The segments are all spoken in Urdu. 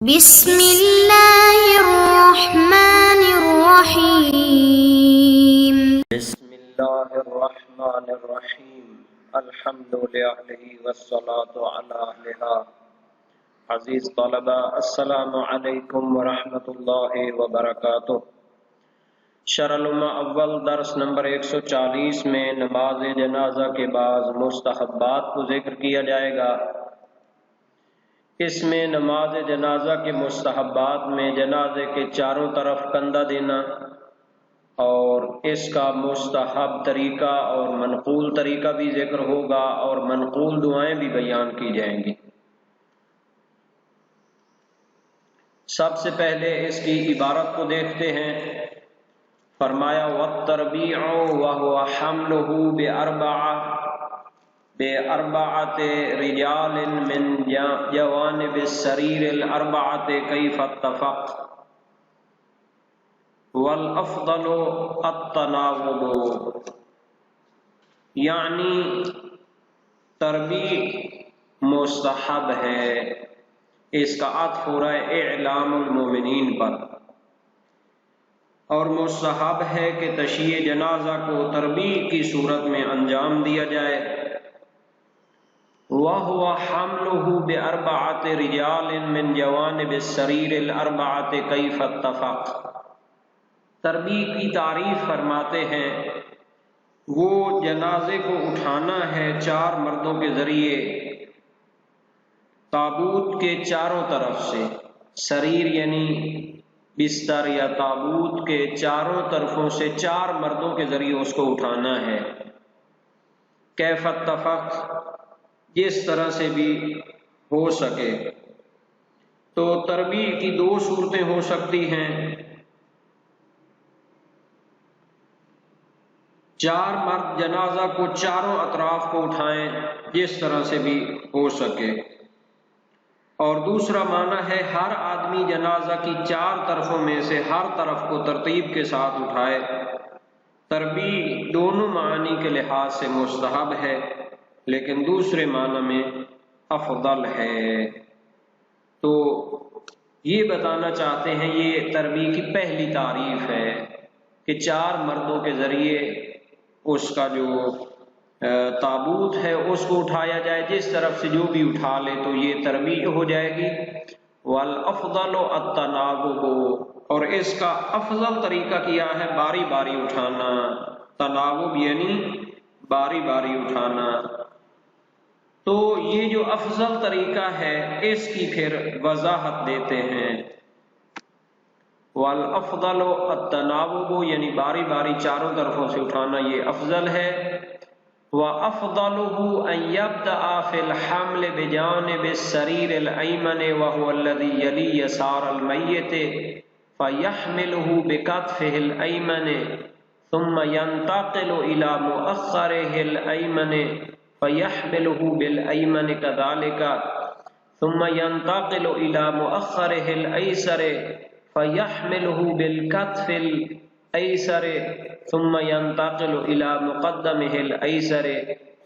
بسم اللہ الرحمن الرحیم بسم اللہ الرحمن الرحیم الحمد للہ والصلاة علی اہلہا۔ عزیز طلبہ، السلام علیکم ورحمۃ اللہ وبرکاتہ۔ شرح الامہ اول درس نمبر 140 میں نماز جنازہ کے بعد مستحبات کو ذکر کیا جائے گا۔ اس میں نماز جنازہ کے مستحبات میں جنازے کے چاروں طرف کندھا دینا اور اس کا مستحب طریقہ اور منقول طریقہ بھی ذکر ہوگا اور منقول دعائیں بھی بیان کی جائیں گی۔ سب سے پہلے اس کی عبارت کو دیکھتے ہیں۔ فرمایا وَالتَّرْبِيعُ وَهُوَ حَمْلُهُ بِأَرْبَعَةِ رِجَالٍ مِّن جَوَانِبِ السَّرِيرِ الْأَرْبَعَةِ كَيْفَ اتَّفَقَ وَالْأَفْضَلُ التَّنَاوُبُ، یعنی تربیع مستحب ہے، اس کا عطف ہو رہا ہے اعلام المومنین پر، اور مستحب ہے کہ تشییع جنازہ کو تربیع کی صورت میں انجام دیا جائے۔ وَهُوَ حَمْلُهُ بِأَرْبَعَةِ رِجَالٍ مِّن جَوَانِبِ السَّرِيرِ الْأَرْبَعَةِ كَيْفَ اتَّفَقَ۔ تربیع کی تعریف فرماتے ہیں وہ جنازے کو اٹھانا ہے چار مردوں کے ذریعے تابوت کے چاروں طرف سے۔ سریر یعنی بستر یا تابوت کے چاروں طرفوں سے چار مردوں کے ذریعے اس کو اٹھانا ہے۔ کیف اتفق، جس طرح سے بھی ہو سکے۔ تو تربیع کی دو صورتیں ہو سکتی ہیں، چار مرد جنازہ کو چاروں اطراف کو اٹھائیں جس طرح سے بھی ہو سکے، اور دوسرا معنی ہے ہر آدمی جنازہ کی چار طرفوں میں سے ہر طرف کو ترتیب کے ساتھ اٹھائے۔ تربیع دونوں معنی کے لحاظ سے مستحب ہے لیکن دوسرے معنی میں افضل ہے۔ تو یہ بتانا چاہتے ہیں، یہ تربیع کی پہلی تعریف ہے کہ چار مردوں کے ذریعے اس کا جو تابوت ہے اس کو اٹھایا جائے، جس طرف سے جو بھی اٹھا لے تو یہ تربیع ہو جائے گی۔ والافضل التناوب، اور اس کا افضل طریقہ کیا ہے باری باری اٹھانا۔ تناوب یعنی باری باری اٹھانا۔ تو یہ جو افضل طریقہ ہے اس کی پھر وضاحت دیتے ہیں۔ والافضل التناوب یعنی باری باری چاروں طرفوں سے اٹھانا، یہ افضل ہے۔ وَأَفْضَلُهُ أَنْ يَبْدَأَ فِي الْحَمْلِ بِجَانِبِ السَّرِيرِ الْأَيْمَنِ وَهُوَ الَّذِي يَلِي يَسَارَ الْمَيِّتِ فَيَحْمِلُهُ بِكَتْفِهِ الْأَيْمَنِ ثُمَّ يَنْتَقِلُ إِلَى مُؤَخَّرِهِ الْأَيْمَنِ فَيَحْمِلُهُ بِالْأَيْمَنِ كَذَلِكَ ثُمَّ يَنْتَقِلُ إِلَى مُؤَخَّرِهِ الْأَيْسَرِ فَيَحْمِلُهُ بِالْكَتْفِ الْأَيْسَرِ ثُمَّ يَنْتَقِلُ إِلَى مُقَدَّمِهِ الْأَيْسَرِ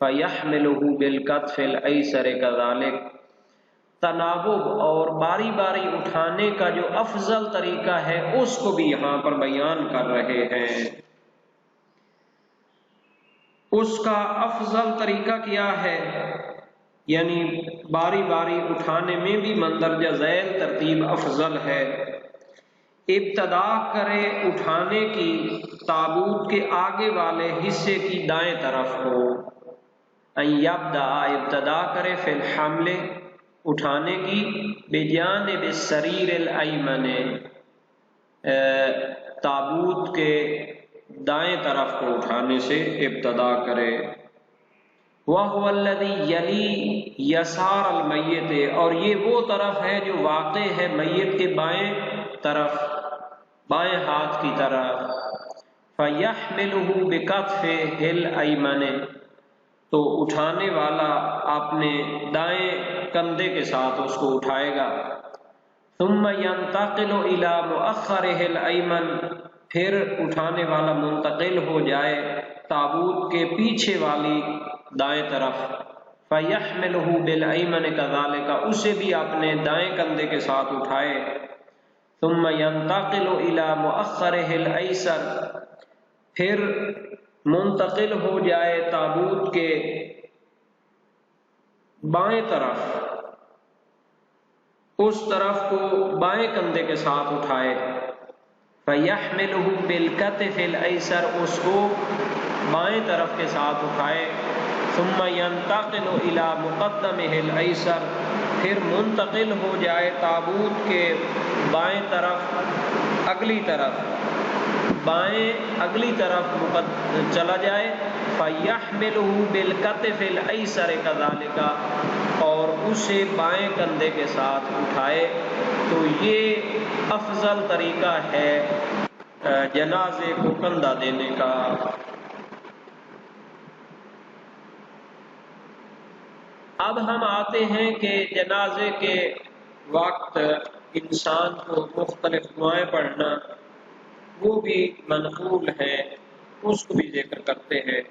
فَيَحْمِلُهُ بِالْكَتْفِ الْأَيْسَرِ كَذَلِكَ۔ تناوب اور باری باری اٹھانے کا جو افضل طریقہ ہے اس کو بھی یہاں پر بیان کر رہے ہیں۔ اس کا افضل طریقہ کیا ہے، یعنی باری باری اٹھانے میں بھی مندرجہ ذیل ترتیب افضل ہے۔ ابتدا کرے اٹھانے کی تابوت کے آگے والے حصے کی دائیں طرف کو۔ ان یبدأ، ابتدا کرے، فی الحمل، اٹھانے کی، بجانب السریر الایمن، تابوت کے دائیں طرف کو اٹھانے سے ابتدا کرے۔ وَهُوَ الَّذِي يَلِي يَسَارَ الْمَيِّتِ، اور یہ وہ طرف ہے جو واقع ہے میت کے بائیں طرف، بائیں ہاتھ کی طرف۔ فَيَحْمِلُهُ بِكَتْفِهِ الْأَيْمَنِ، تو اٹھانے والا اپنے دائیں کندھے کے ساتھ اس کو اٹھائے گا۔ ثُمَّ يَنْتَقِلُ إِلَى مُؤَخَّرِهِ الْأَيْمَنِ، پھر اٹھانے والا منتقل ہو جائے تابوت کے پیچھے والی دائیں طرف۔ فَيَحْمِلُهُ بِالْأَيْمَنِ كَذَلِكَ، اسے بھی اپنے دائیں کندھے کے ساتھ اٹھائے. ثُمَّ يَنْتَقِلُ إِلَى مُؤَخَّرِهِ الْأَيْسَرِ، پھر منتقل ہو جائے تابوت کے بائیں طرف، اس طرف کو بائیں کندھے کے ساتھ اٹھائے. فَيَحْمِلُهُ بِالْكَتِفِ الْأَيْسَرِ، اس کو بائیں طرف کے ساتھ اٹھائے. ثُمَّ يَنْتَقِلُ إِلَى مُقَدَّمِهِ الْأَيْسَرِ، پھر منتقل ہو جائے تابوت کے بائیں طرف اگلی طرف، بائیں اگلی طرف چلا جائے. فَيَحْمِلُهُ بِالْكَتِفِ الْأَيْسَرِ كَذَلِكَ، اور اسے بائیں کندھے کے ساتھ اٹھائے. تو یہ افضل طریقہ ہے جنازے کو کندھا دینے کا. اب ہم آتے ہیں کہ جنازے کے وقت انسان کو مختلف دعائیں پڑھنا وہ بھی منقول ہے، اس کو بھی ذکر کرتے ہیں.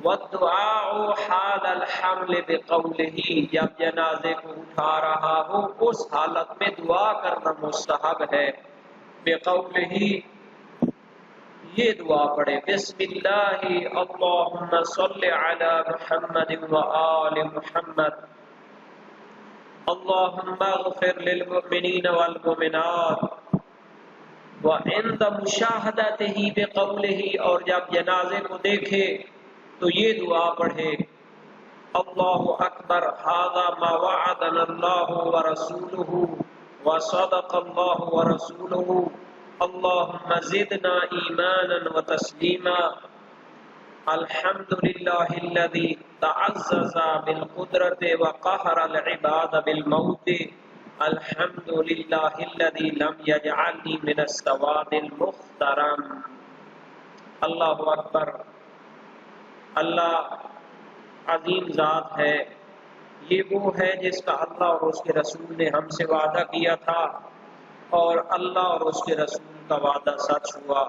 وَالدُّعَاءُ حَالَ الْحَمْلِ بِقَوْلِهِ، جب جنازے کو اٹھا رہا ہو اس حالت میں دعا کرنا مستحب ہے. بِقَوْلِهِ، یہ دعا پڑھے، بسم اللہ اللہم صلی علی محمد وآل محمد، اللہم اغفر للمؤمنین والمؤمنات. وعند مشاہدتہ بقولہ، اور جب جنازے کو دیکھے تو یہ دعا پڑھے، اللہ اکبر ھذا ما وعدنا اللہ ورسولہ وصدق اللہ ورسولہ، اللہم زدنا ایمانا وتسلیما، الحمدللہ الذی تعزز بالقدرت وقہر العباد بالموت، الحمدللہ الذی لم یجعلنی من السواد المخترم. اللہ اکبر، اللہ عظیم ذات ہے، یہ وہ ہے جس کا اللہ اور اس کے رسول نے ہم سے وعدہ کیا تھا، اور اللہ اور اس کے رسول کا وعدہ سچ ہوا.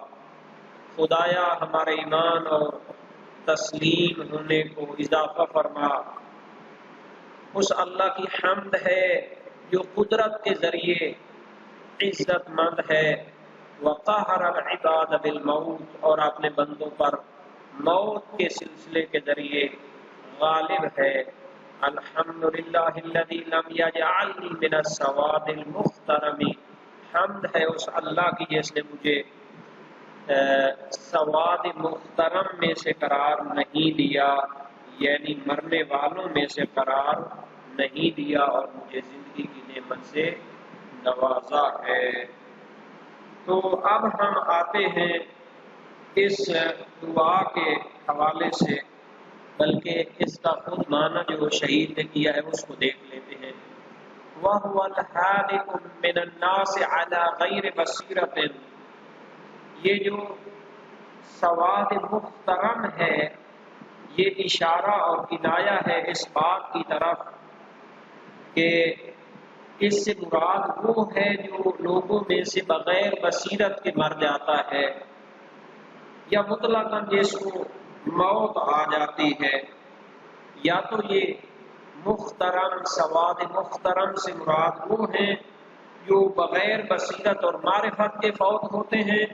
خدایا ہمارے ایمان اور تسلیم ہونے کو اضافہ فرما. اس اللہ کی حمد ہے جو قدرت کے ذریعے عزت مند ہے. وقہر العباد بالموت، اور اپنے بندوں پر موت کے سلسلے کے ذریعے غالب ہے. الحمدللہ الذی لم یجعلنی من السواد المخترم، حمد ہے اس اللہ کی جس نے مجھے سواد محترم میں سے قرار نہیں دیا، یعنی مرنے والوں میں سے قرار نہیں دیا، اور مجھے زندگی کی نعمت سے نوازا ہے. تو اب ہم آتے ہیں اس دعا کے حوالے سے، بلکہ اس کا خود معنی جو شہید نے کیا ہے اس کو دیکھ لیتے ہیں. وَهُوَ الْحَالِكُ مِنَ النَّاسِ عَلَى غَيْرِ بَصِيرَةٍ، یہ جو سواد محترم ہے یہ اشارہ اور کنایہ ہے اس بات کی طرف کہ اس سے مراد وہ ہے جو لوگوں میں سے بغیر بصیرت کے مر جاتا ہے، یا مطلقاً جس کو موت آ جاتی ہے. یا تو یہ محترم، سواد محترم سے مراد وہ ہیں جو بغیر بصیرت اور معرفت کے فوت ہوتے ہیں،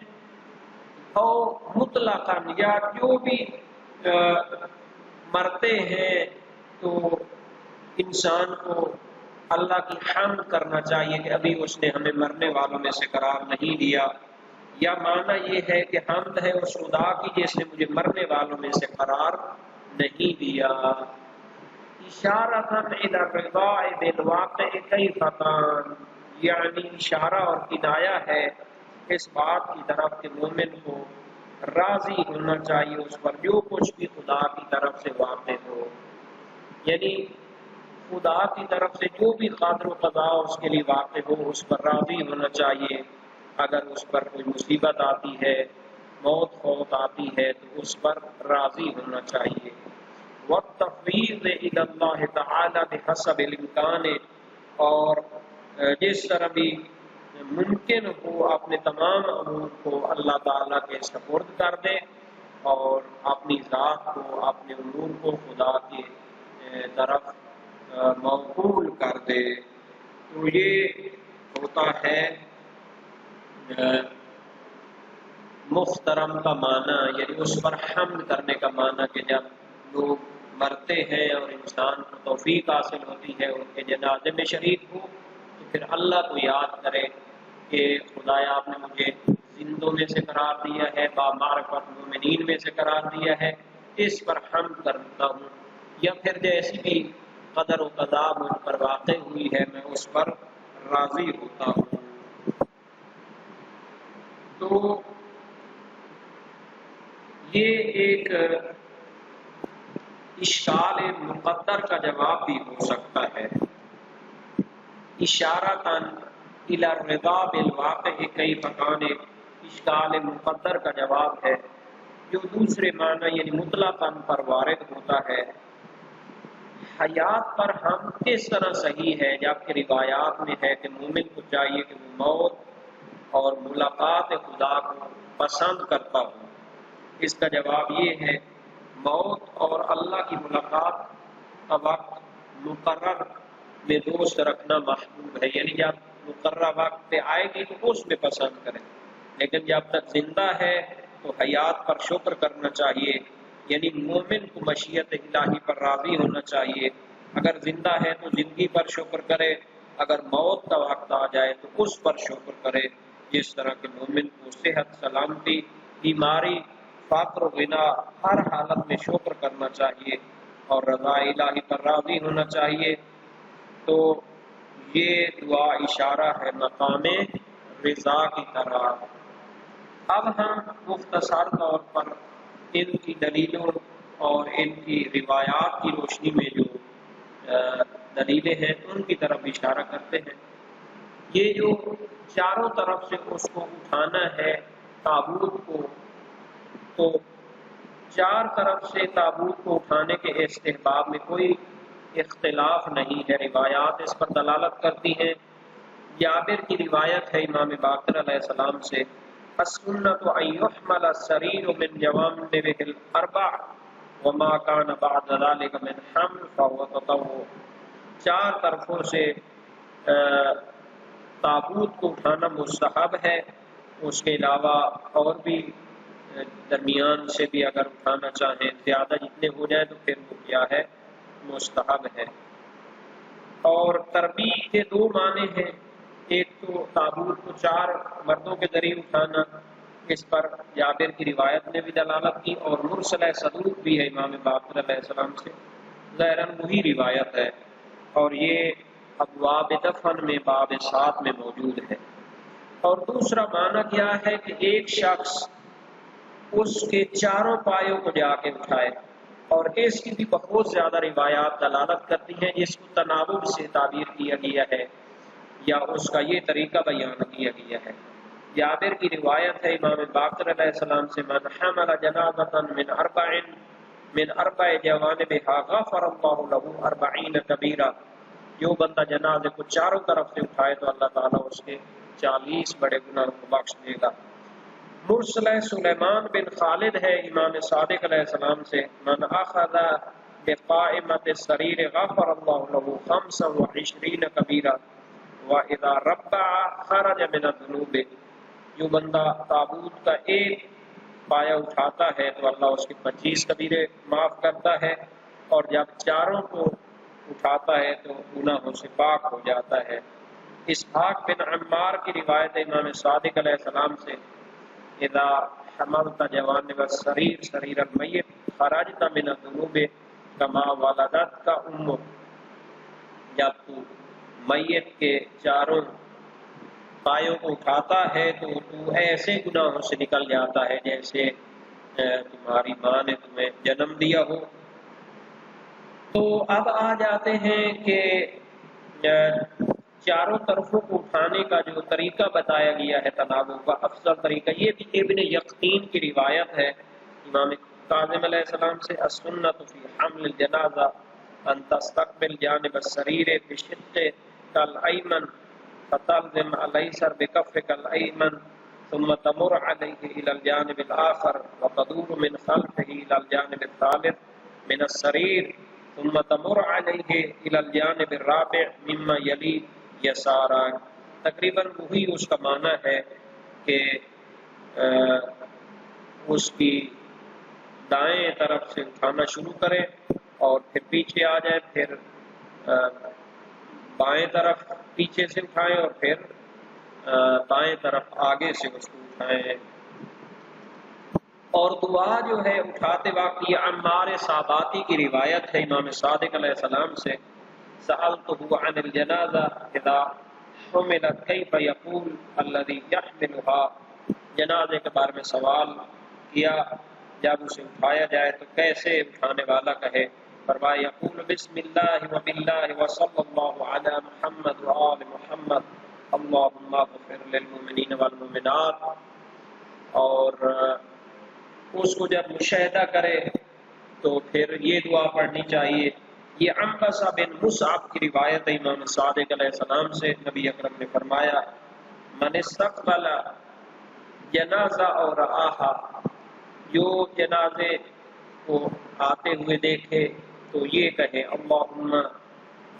اور مطلقاً یا جو بھی مرتے ہیں تو انسان کو اللہ کی حمد کرنا چاہیے کہ ابھی اس نے ہمیں مرنے والوں میں سے قرار نہیں دیا. یا معنی یہ ہے کہ حمد ہے اس خدا کی جس نے مجھے مرنے والوں میں سے قرار نہیں دیا. اشارۃ الی الرضاء بالواقع کیف کان، یعنی اشارہ اور کنایہ ہے اس بات کی طرف کہ مومن کو راضی ہونا چاہیے اس پر جو کچھ بھی خدا کی طرف سے واقع ہو، یعنی خدا کی طرف سے جو بھی قدر و قضا اس کے لیے واقع ہو اس پر راضی ہونا چاہیے. اگر اس پر کوئی مصیبت آتی ہے، موت فوت آتی ہے، تو اس پر راضی ہونا چاہیے. والتفویض الی اللہ تعالی بحسب الامکان، اور جس طرح بھی ممکن ہو اپنے تمام امور کو اللہ تعالیٰ کے سپرد کر دے، اور اپنی ذات کو، اپنے امور کو خدا کے طرف موقول کر دے، تو یہ ہوتا ہے محترم کا معنی، یعنی اس پر حمد کرنے کا معنی کہ جب لوگ مرتے ہیں اور انسان کو توفیق حاصل ہوتی ہے ان کے جنازے میں شریک ہو، تو پھر اللہ کو یاد کرے کہ خدایا آپ نے مجھے زندوں میں سے قرار دیا ہے، بامعرفت مومنین میں سے قرار دیا ہے، اس پر حمد کرتا ہوں، یا پھر جیسی بھی قدر و قضا مجھ پر واقع ہوئی ہے میں اس پر راضی ہوتا ہوں۔ تو یہ ایک اشکال مقدر کا جواب بھی ہو سکتا ہے، اشارتاً الی الرضا بالواقع کیف کان، اشکال مقدر کا جواب ہے جو دوسرے معنی یعنی مطلقاً پر وارد ہوتا ہے۔ حیات پر ہم کس طرح صحیح ہے جبکہ روایات میں ہے کہ مومن کو چاہیے کہ وہ موت اور ملاقات خدا کو پسند کرتا ہو؟ اس کا جواب یہ ہے، موت اور اللہ کی ملاقات کا وقت مقرر میں دوست رکھنا محبوب ہے، یعنی جب مقررہ وقت پہ آئے گی تو اس میں پسند کریں، لیکن جب تک زندہ ہے تو حیات پر شکر کرنا چاہیے، یعنی مومن کو مشیت الہی پر راضی ہونا چاہیے، اگر زندہ ہے تو زندگی پر شکر کرے، اگر موت کا وقت آ جائے تو اس پر شکر کرے، جس طرح کہ مومن کو صحت، سلامتی، بیماری، فقر و غنا ہر حالت میں شکر کرنا چاہیے اور رضا الہی پر راضی ہونا چاہیے۔ تو یہ دعا اشارہ ہے مقام رضا کی طرح۔ اب ہم مختصر طور پر ان کی دلیلوں اور ان کی روایات کی روشنی میں جو دلیلیں ہیں ان کی طرف اشارہ کرتے ہیں۔ یہ جو چاروں طرف سے اس کو اٹھانا ہے تابوت کو، تو چار طرف سے تابوت کو اٹھانے کے استحباب میں کوئی اختلاف نہیں ہے، روایات اس پر دلالت کرتی ہیں۔ جابر کی روایت ہے امام باقر علیہ السلام سے، السنۃ ان یحمل السریر من جوانبہ الاربع وما کان بعد ذلك من حمل فهو تطوع، چار طرفوں سے تابوت کو اٹھانا مستحب ہے، اس کے علاوہ اور بھی درمیان سے بھی اگر اٹھانا چاہیں، زیادہ جتنے ہو جائے تو پھر وہ کیا ہے، مستحب ہے۔ اور تربیت کے دو معنی ہیں، ایک تو تابوت کو چار مردوں کے ذریعے اٹھانا، اس پر جابر کی روایت نے بھی دلالت کی، اور مرسل صدوق بھی ہے امام باقر علیہ السلام سے، ظاہراً وہی روایت ہے، اور یہ ابواب دفن میں باب 7 میں موجود ہے۔ اور دوسرا معنی کیا ہے کہ ایک شخص اس کے چاروں پایوں کو جا کے اٹھائے، اور اس کی بھی بہت زیادہ روایات دلالت کرتی ہیں، جس کو تناوب سے تعبیر کیا گیا ہے یا اس کا یہ طریقہ بیان کیا گیا ہے۔ جابر کی روایت ہے امام باقر علیہ السلام سے، من حمل جنازۃ من اربع جوانبها غفر اللہ له 40 کبیرہ، جو بندہ جنازے کو چاروں طرف سے اٹھائے تو اللہ تعالیٰ اس کے 40 بڑے گناہوں کو بخش دے گا۔ مرسل سلیمان بن خالد ہے امام صادق علیہ السلام سے، من اخذ بقائمۃ السریر غفر اللہ له 25 کبیرہ واذا ربع خرج من الذنوب، جو بندہ تابوت کا ایک پایا اٹھاتا ہے تو اللہ اس کے 25 کبیرے معاف کرتا ہے، اور جب چاروں کو اٹھاتا ہے تو گناہوں سے پاک ہو جاتا ہے۔ اسحاق بن عمار کی روایت امام صادق علیہ السلام سے، اذا حملت جوانب السریر سریر المیت خرجت من الذنوب کما ولدتک امک، جب تو میت کے چاروں پایوں کو اٹھاتا ہے تو تو ایسے گناہوں سے نکل جاتا ہے جیسے تمہاری ماں نے تمہیں جنم دیا ہو۔ تو اب آ جاتے ہیں کہ چاروں طرفوں کو اٹھانے کا جو طریقہ بتایا گیا ہے تناوب کا افضل طریقہ، یہ بھی ابن یقین کی روایت ہے امام کاظم علیہ السلام سے، السنۃ فی حمل الجنازہ ان تستقبل جانب السریر بشق الایمن فتلزم الیسر بکفک الایمن ثم تمر علیہ الى الجانب الاخر وتدور من خلفه الى الجانب الثالث من السریر ثم تمر علیہ الی الجانب الرابع مما یلی یسارا، تقریباً وہی اس کا معنی ہے کہ اس کی دائیں طرف سے اٹھانا شروع کرے اور پھر پیچھے آ جائے، پھر بائیں طرف پیچھے سے اٹھائیں اور پھر بائیں طرف آگے سے اس کو اٹھائیں۔ اور دعا جو ہے اٹھاتے وقت، یہ عمار صاباتی کی روایت ہے امام صادق علیہ السلام سے، سألته عن الجنازہ اذا حملت کیف یقول الذی یحملها، جنازے کے بارے میں سوال کیا جب اسے اٹھایا جائے تو کیسے اٹھانے والا کہے، فرمایا یقول بسم اللہ وباللہ وصلی اللہ علی محمد وآل محمد اللہم اغفر للمؤمنین والمؤمنات، اور اس کو جب مشاہدہ کرے تو پھر یہ دعا پڑھنی چاہیے۔ یہ عنبسہ بن مصعب کی روایت ہے امام صادق علیہ السلام سے، نبی اکرم نے فرمایا من استقبل جنازہ اور رآہا، جو جنازے کو آتے ہوئے دیکھے تو یہ کہے اللہم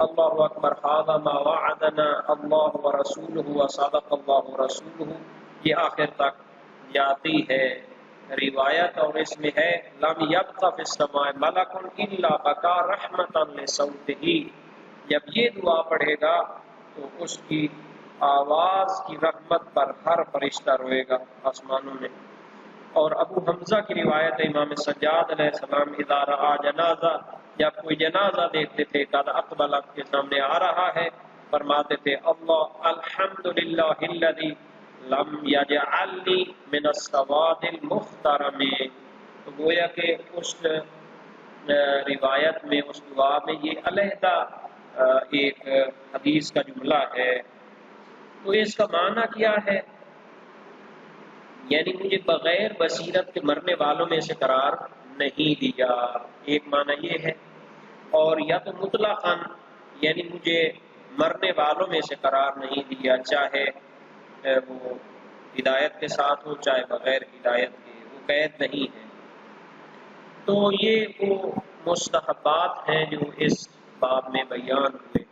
اللہ اکبر ھذا ما وعدنا اللہ ورسولہ وصدق اللہ ورسولہ، یہ آخر تک جاتی ہے روایت، اور اس میں ہے لم یبق فی السماء ملک الا بکا رحمتا لصوتہ، جب یہ دعا پڑھے گا تو اس کی آواز کی رحمت پر ہر فرشتہ روئے گا آسمانوں میں۔ اور ابو حمزہ کی روایت ہے امام سجاد علیہ السلام اذا رآ جنازہ، جب کوئی جنازہ دیکھتے تھے قد اقبل، کے سامنے آ رہا ہے، فرماتے تھے اللہ الحمدللہ الذی لم یجعلنی من السواد المحترم، تو گویا کہ اس روایت میں، اس دعا میں یہ علیحدہ ایک حدیث کا جملہ ہے۔ تو اس کا معنی کیا ہے؟ یعنی مجھے بغیر بصیرت کے مرنے والوں میں سے قرار نہیں دیا، ایک معنی یہ ہے، اور یا تو مطلقاً یعنی مجھے مرنے والوں میں سے قرار نہیں دیا، چاہے وہ ہدایت کے ساتھ ہو چاہے بغیر ہدایت کے، وہ قید نہیں ہے۔ تو یہ وہ مستحبات ہیں جو اس باب میں بیان ہوئے۔